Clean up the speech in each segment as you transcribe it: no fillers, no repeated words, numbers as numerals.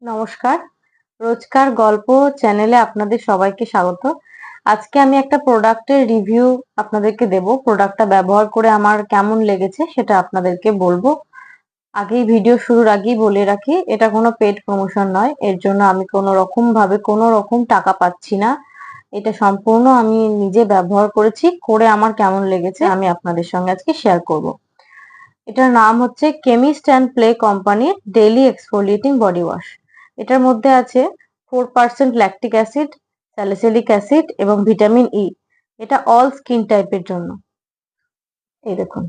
নমস্কার, রোজকার গল্প চ্যানেলে আপনাদের সবাইকে স্বাগত। আজকে আমি একটা প্রোডাক্টের রিভিউ আপনাদেরকে দেব। প্রোডাক্টটা ব্যবহার করে আমার কেমন লেগেছে সেটা আপনাদেরকে বলবো। আগেই ভিডিও শুরুর আগেই বলে রাখি, এটা কোনো পেড প্রমোশন নয়। এর জন্য আমি কোনো রকম টাকা পাচ্ছি না। এটা সম্পূর্ণ আমি নিজে ব্যবহার করেছি, করে আমার কেমন লেগেছে আমি আপনাদের সঙ্গে আজকে শেয়ার করব। এটার নাম হচ্ছে কেমিস্ট অ্যান্ড প্লে কোম্পানির ডেইলি এক্সফোলিয়েটিং বডি ওয়াশ। এটার মধ্যে আছে 4% ল্যাকটিক অ্যাসিড, স্যালিসিলিক অ্যাসিড এবং ভিটামিন ই। এটা অল স্কিন টাইপের জন্য। এই দেখুন,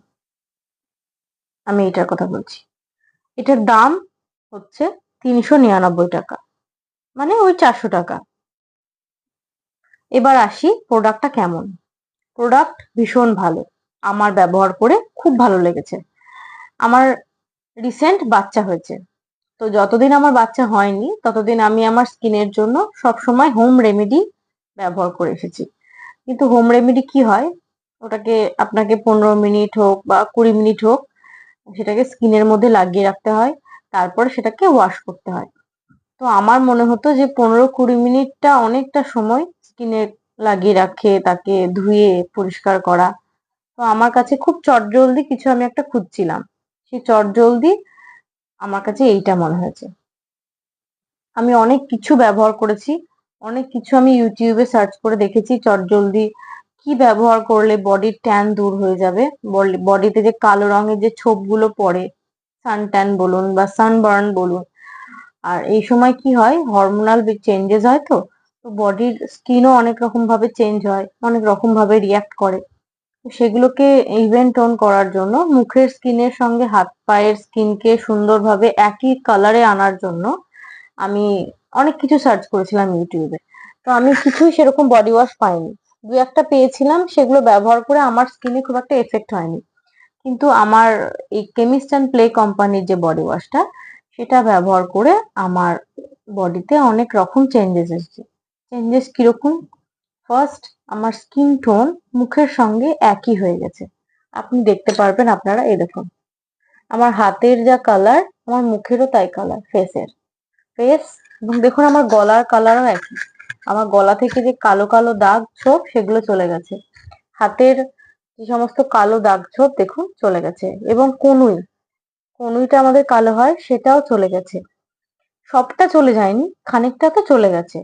আমি এটার কথা বলছি। এটার দাম হচ্ছে 399 টাকা, মানে ওই 400 টাকা। এবার আসি প্রোডাক্টটা কেমন। প্রোডাক্ট ভীষণ ভালো, আমার ব্যবহার করে খুব ভালো লেগেছে। আমার রিসেন্ট বাচ্চা হয়েছে, তো যতদিন আমার বাচ্চা হয়নি ততদিন আমি আমার স্কিনের জন্য সবসময় হোম রেমেডি ব্যবহার করে এসেছি। কিন্তু হোম রেমেডি কি হয়, ওটাকে আপনাকে 15 মিনিট হোক বা 20 মিনিট হোক সেটাকে স্কিনের মধ্যে লাগিয়ে রাখতে হয়, তারপরে সেটাকে ওয়াশ করতে হয়। তো আমার মনে হতো যে 15-20 মিনিটটা অনেকটা সময় স্কিনে লাগিয়ে রাখে, তাকে ধুয়ে পরিষ্কার করা। তো আমার কাছে খুব চটজলদি কিছু আমি একটা খুঁজছিলাম, সেই চটজলদি আমার কাছে এইটা মনে হয়েছে। আমি অনেক কিছু ব্যবহার করেছি, অনেক কিছু আমি ইউটিউবে সার্চ করে দেখেছি চটজলদি কি ব্যবহার করলে বডির ট্যান দূর হয়ে যাবে, বডিতে যে কালো রঙের যে ছোপগুলো পড়ে, সান ট্যান বলুন বা সানবার্ন বলুন। আর এই সময় কি হয়, হরমোনাল চেঞ্জেস হয়, তো বডির স্কিনও অনেক রকম ভাবে চেঞ্জ হয়, অনেক রকম ভাবে রিয়াক্ট করে। তো সেগুলোকে ইভেন টোন করার জন্য, মুখের স্কিনের সঙ্গে হাত পায়ের স্কিনকে সুন্দরভাবে একই কালারে আনার জন্য আমি অনেক কিছু সার্চ করেছিলাম ইউটিউবে। তো আমি কিছুই সেরকম বডি ওয়াশ পাইনি। দু একটা পেয়েছিলাম, সেগুলো ব্যবহার করে আমার স্কিনে খুব একটা এফেক্ট হয়নি। কিন্তু আমার এই কেমিস্ট অ্যান্ড প্লে কোম্পানির যে বডি ওয়াশটা, সেটা ব্যবহার করে আমার বডিতে অনেক রকম চেঞ্জেস এসেছে। চেঞ্জেস কিরকম? ফার্স্ট, আমার স্কিন টোন মুখের সঙ্গে একই হয়ে গেছে। আপনি দেখতে পারবেন, আপনারা এই দেখুন, আমার হাতের যা কালার আমার মুখেরও তাই কালার, ফেস। এবং দেখুন আমার গলার কালারও একই। আমার গলা থেকে যে কালো কালো দাগ ছোপ সেগুলো চলে গেছে। হাতের যে সমস্ত কালো দাগ ছোপ দেখুন চলে গেছে। এবং কনুইটা আমাদের কালো হয় সেটাও চলে গেছে। সবটা চলে যায়নি, খানিকটা তো চলে গেছে।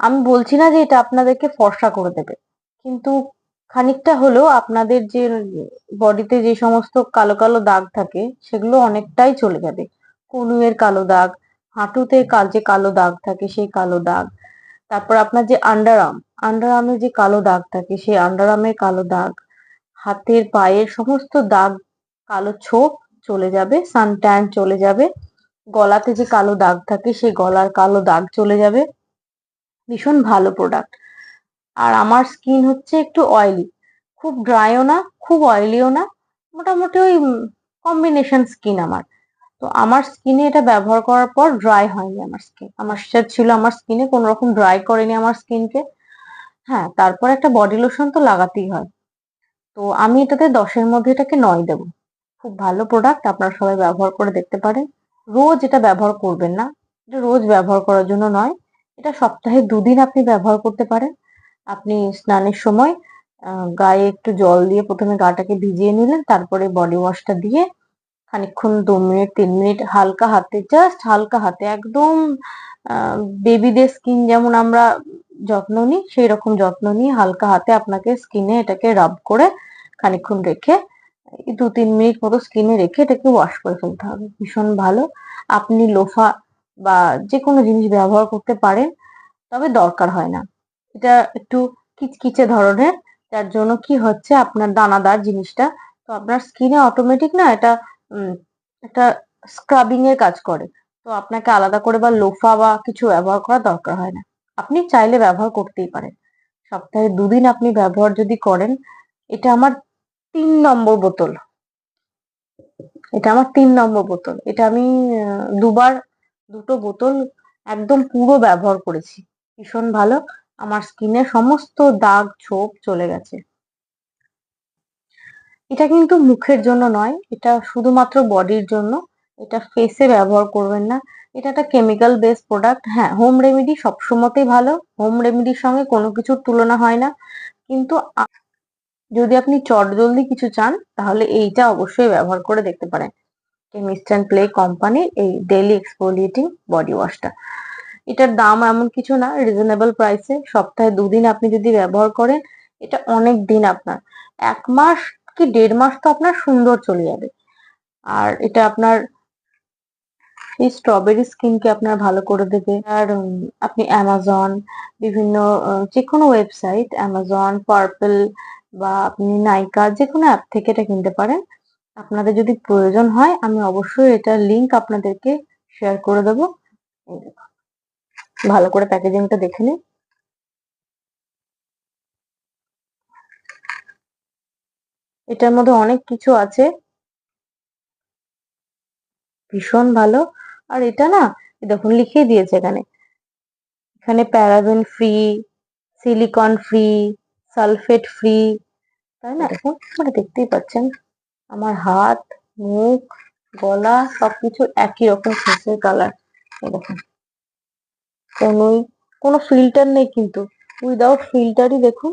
আমি বলছি না যে এটা আপনাদেরকে ফর্সা করে দেবে, কিন্তু খানিকটা হলেও আপনাদের যে বডিতে যে সমস্ত কালো কালো দাগ থাকে সেগুলো অনেকটাই চলে যাবে। কনুইয়ের কালো দাগ, হাঁটুতে যে কালো দাগ থাকে সেই কালো দাগ, তারপর আপনার যে আন্ডার আর্মে যে কালো দাগ থাকে সেই আন্ডার আর্মের কালো দাগ, হাতের পায়ের সমস্ত দাগ, কালো ছোপ চলে যাবে, সান ট্যান চলে যাবে। গলাতে যে কালো দাগ থাকে সেই গলার কালো দাগ চলে যাবে। ভীষণ ভালো প্রোডাক্ট। আর আমার স্কিন হচ্ছে একটু অয়েলি, খুব ড্রাইও না খুব অয়েলিও না, মোটামুটি ওই কম্বিনেশন স্কিন আমার। তো আমার স্কিনে এটা ব্যবহার করার পর ড্রাই হয়নি আমার স্কিন। আমার সেটা ছিল, আমার স্কিনে কোনো রকম ড্রাই করেনি আমার স্কিনকে। হ্যাঁ, তারপর একটা বডি লোশন তো লাগাতেই হয়। তো আমি এটাতে 10-এর মধ্যে এটাকে 9 দেবো। খুব ভালো প্রোডাক্ট, আপনারা সবাই ব্যবহার করে দেখতে পারেন। রোজ এটা ব্যবহার করবেন না, এটা রোজ ব্যবহার করার জন্য নয়। এটা সপ্তাহে 2 দিন আপনি ব্যবহার করতে পারেন। আপনি স্নানের সময় গায়ে একটু জল দিয়ে প্রথমে গাটাকে ভিজিয়ে নিলেন, তারপরে বডি ওয়াশটা দিয়ে খানিকক্ষণ 2 মিনিট 3 মিনিট হালকা হাতে, জাস্ট হালকা হাতে, একদম বেবিদের স্কিন যেমন আমরা যত্ন নিই সেই রকম যত্ন নিয়ে হালকা হাতে আপনাকে স্কিনে এটাকে রাব করে খানিকক্ষণ রেখে 2-3 মিনিট মতো স্কিনে রেখে এটাকে ওয়াশ করে ফেলতে হবে। ভীষণ ভালো। আপনি লোফা বা যে কোনো জিনিস ব্যবহার করতে পারেন, তবে দরকার হয় না। এটা একটু কিচকিচে ধরনের, যার জন্য কি হচ্ছে, আপনার দানাদার জিনিসটা, তো আপনার স্কিনে অটোমেটিক না এটা উম, একটা স্ক্রাবিং এর কাজ করে। তো আপনাকে আলাদা করে বা লোফা বা কিছু ব্যবহার করার দরকার হয় না। আপনি চাইলে ব্যবহার করতেই পারেন। সপ্তাহে 2 দিন আপনি ব্যবহার যদি করেন, এটা আমার 3 নম্বর বোতল। এটা আমি দুবার, দুটো বোতল একদম পুরো ব্যবহার করেছি। ভীষণ ভালো, আমার স্কিনে সমস্ত দাগ ছোপ চলে গেছে। এটা কিন্তু মুখের জন্য নয়, এটা শুধুমাত্র বডির জন্য। এটা ফেসে ব্যবহার করবেন না। এটা একটা কেমিক্যাল বেস প্রোডাক্ট। হ্যাঁ, হোম রেমেডি সবসময়তেই ভালো, হোম রেমেডির সঙ্গে কোনো কিছুর তুলনা হয় না। কিন্তু যদি আপনি চটজলদি কিছু চান তাহলে এইটা অবশ্যই ব্যবহার করে দেখতে পারেন, কেমিস্ট অ্যান্ড প্লে কোম্পানির এই ডেইলি এক্সফোলিয়েটিং বডি ওয়াশটা। এটার দাম এমন কিছু না, রিজনেবল প্রাইসে। সপ্তাহে 2 দিন আপনি যদি ব্যবহার করেন, এটা অনেক দিন আপনার 1 মাস কি 1.5 মাস তো আপনার সুন্দর চলে যাবে। আর এটা আপনার এই স্ট্রবেরি স্কিনকে আপনার ভালো করে দেবে। আর আপনি অ্যামাজন, বিভিন্ন যে কোনো ওয়েবসাইট, অ্যামাজন, পার্পল বা আপনি নাইকা যে কোনো অ্যাপ থেকে এটা কিনতে পারেন। আপনাদের যদি প্রয়োজন হয় আমি অবশ্যই এটার লিংক আপনাদেরকে শেয়ার করে দেবো। এই দেখুন, ভালো করে প্যাকেজিংটা দেখে নিন। এটার মধ্যে অনেক কিছু আছে, ভীষণ ভালো। আর এটা না, দেখুন লিখে দিয়েছে এখানে, এখানে paraben free, silicone free, sulphate free, তাই না? দেখুন মানে দেখতেই পাচ্ছেন আমার হাত, মুখ, গলা সবকিছু একই রকম ফেসের কালার। এই দেখুন, কোনোই কোনো ফিল্টার নেই কিন্তু, উইদাউট ফিল্টারই দেখুন।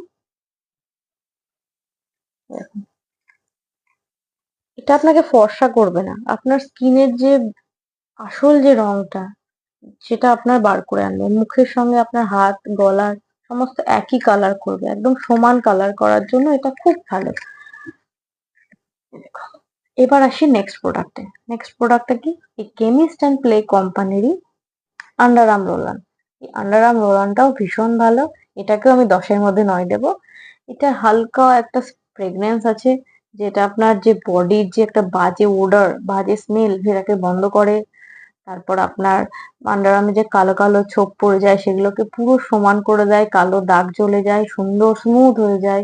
দেখুন, এটা আপনাকে ফর্সা করবে না, আপনার স্কিনের যে আসল যে রংটা সেটা আপনার বার করে আনবে। মুখের সঙ্গে আপনার হাত, গলার সমস্ত একই কালার করবে, একদম সমান কালার করার জন্য এটা খুব ভালো। এবার আসি নেক্সট প্রোডাক্টে। নেক্সট প্রোডাক্টটা কি? এই কেমিস্ট অ্যান্ড প্লে কোম্পানিরই আন্ডার আর্ম রোল অন। এই আন্ডার আর্ম রোল অনটাও ভীষণ ভালো। এটাকেও আমি 10-এর মধ্যে 9 দেবো। এটা হালকা একটা ফ্রেগনেন্স আছে, যেটা আপনার যে বডির যে একটা বাজে ওডর, বাজে স্মেল সেটাকে বন্ধ করে। তারপর আপনার আন্ডার আর্মে যে কালো কালো ছোপ পড়ে যায় সেগুলোকে পুরো সমান করে দেয়, কালো দাগ চলে যায়, সুন্দর স্মুথ হয়ে যায়।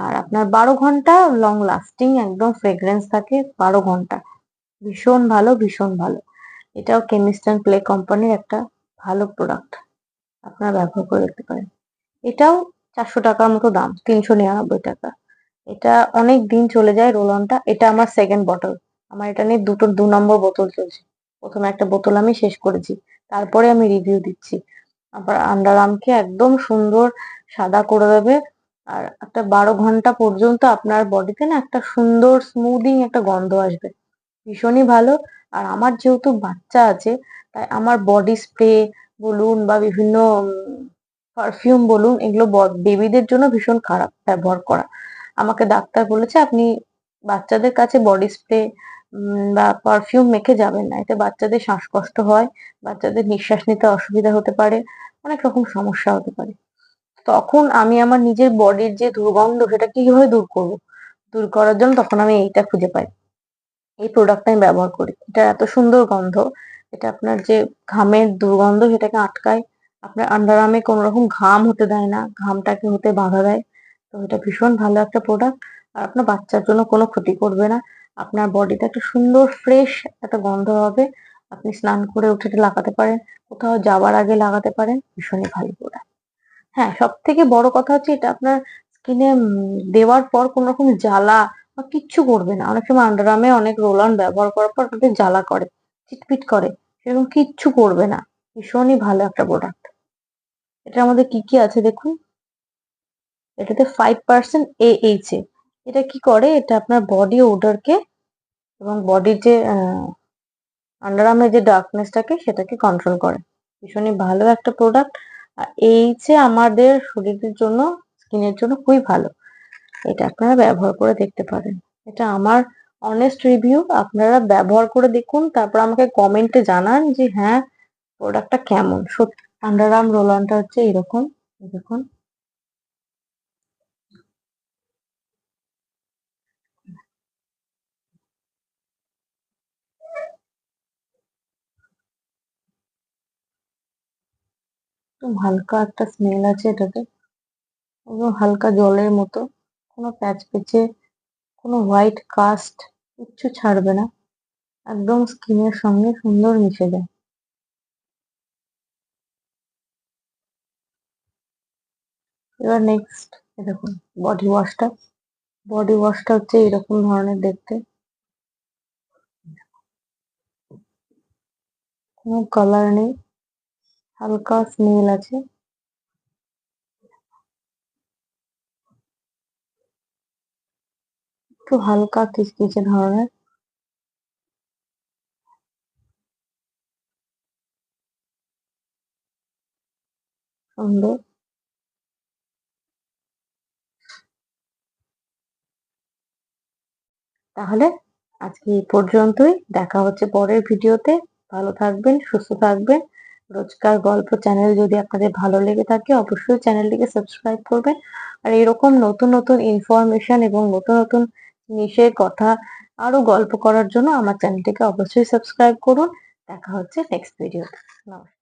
আর আপনার 12 ঘন্টা লং লাস্টিং একদম ফ্রেগ্রেন্স থাকে 12 ঘন্টা। ভীষণ ভালো, ভীষণ ভালো। এটাও কেমিস্ট অ্যান্ড প্লে কোম্পানির একটা ভালো প্রোডাক্ট, আপনারা ব্যবহার করে দেখতে পারেন। এটাও 400 টাকার মতো দাম, 399 টাকা। এটা অনেক দিন চলে যায় রোল অনটা। এটা আমার সেকেন্ড বটল, আমার এটা নিয়ে 2 নম্বর বোতল চলছে। প্রথমে একটা বোতল আমি শেষ করেছি, তারপরে আমি রিভিউ দিচ্ছি। আবার আন্ডার আর্মকে একদম সুন্দর সাদা করে দেবে। আর একটা 12 ঘন্টা পর্যন্ত আপনার বডিতে না একটা সুন্দর স্মুদিং একটা গন্ধ আসবে, ভীষণই ভালো। আর আমার যেহেতু বাচ্চা আছে, তাই আমার বডি স্প্রে বলুন বা বিভিন্ন পারফিউম বলুন, এগুলো বেবিদের জন্য ভীষণ খারাপ ব্যবহার করা। আমাকে ডাক্তার বলেছে আপনি বাচ্চাদের কাছে বডি স্প্রে বা পারফিউম মেখে যাবেন না, এতে বাচ্চাদের শ্বাসকষ্ট হয়, বাচ্চাদের নিঃশ্বাস নিতে অসুবিধা হতে পারে, অনেক রকম সমস্যা হতে পারে। তখন আমি আমার নিজের বডির যে দুর্গন্ধ সেটা কিভাবে দূর করব? দূর করার জন্য তখন আমি এইটা খুঁজে পাই, এই প্রোডাক্টটা আমি ব্যবহার করি। এটা এত সুন্দর গন্ধ, এটা আপনার যে ঘামের দুর্গন্ধ সেটাকে আটকায়, আপনার আন্ডার আর্মে কোনো রকম ঘাম হতে দেয় না, ঘামটাকে হতে বাধা দেয়। তো এটা ভীষণ ভালো একটা প্রোডাক্ট। আর আপনার বাচ্চার জন্য কোনো ক্ষতি করবে না, আপনার বডিতে একটা সুন্দর ফ্রেশ একটা গন্ধ হবে। আপনি স্নান করে উঠে এটা লাগাতে পারেন, কোথাও যাওয়ার আগে লাগাতে পারেন, ভীষণই ভালো প্রোডাক্ট। হ্যাঁ, সবথেকে বড় কথা হচ্ছে এটা আপনার স্কিনে দেওয়ার পর কোনো রকম জ্বালা বা কিচ্ছু করবে না। অনেক সময় আন্ডার আর্মে অনেক রোল অন ব্যবহার করার পর তাদের জ্বালা করে, চিটপিট করে, সেরকম কিচ্ছু করবে না। ভীষণই ভালো একটা প্রোডাক্ট। এটার মধ্যে কি কি আছে দেখুন। এটাতে 5% AHA। এটা কি করে? এটা আপনার বডি ওডরকে এবং বডির যে আন্ডার আর্মের যে ডার্কনেসটাকে সেটাকে কন্ট্রোল করে। ভীষণই ভালো একটা প্রোডাক্ট। আর এইচে আমাদের শরীরের জন্য, স্কিনের জন্য খুবই ভালো। এটা আপনারা ব্যবহার করে দেখতে পারেন। এটা আমার অনেস্ট রিভিউ, আপনারা ব্যবহার করে দেখুন, তারপর আমাকে কমেন্টে জানান যে হ্যাঁ প্রোডাক্টটা কেমন। সত্যি আন্ডার আর্ম রোল অনটা হচ্ছে এরকম, দেখুন। একদম হালকা একটা স্মেল আছে এটাতে, একদম হালকা জলের মতো, কোনো প্যাচ পেচে, কোনো হোয়াইট কাস্ট কিচ্ছু ছাড়বে না, একদম স্কিনের সঙ্গে সুন্দর মিশে যায়। এবার নেক্সট দেখুন বডি ওয়াশটা। বডি ওয়াশটা হচ্ছে এরকম ধরনের দেখতে। কোনো কালার নেই, হালকা স্মেল আছে। একটু হালকা কিচকিচে ধরনের। সুন্দর। তাহলে আজকে এই পর্যন্তই। দেখা হচ্ছে পরের ভিডিওতে। ভালো থাকবেন, সুস্থ থাকবেন। রোজকার গল্প চ্যানেল যদি আপনাদের ভালো লেগে থাকে অবশ্যই চ্যানেলটিকে সাবস্ক্রাইব করবেন। আর এরকম নতুন নতুন ইনফরমেশন এবং নতুন নতুন জিনিসের কথা আরো গল্প করার জন্য আমার চ্যানেলটিকে অবশ্যই সাবস্ক্রাইব করুন। দেখা হচ্ছে নেক্সট ভিডিওতে। নমস্কার।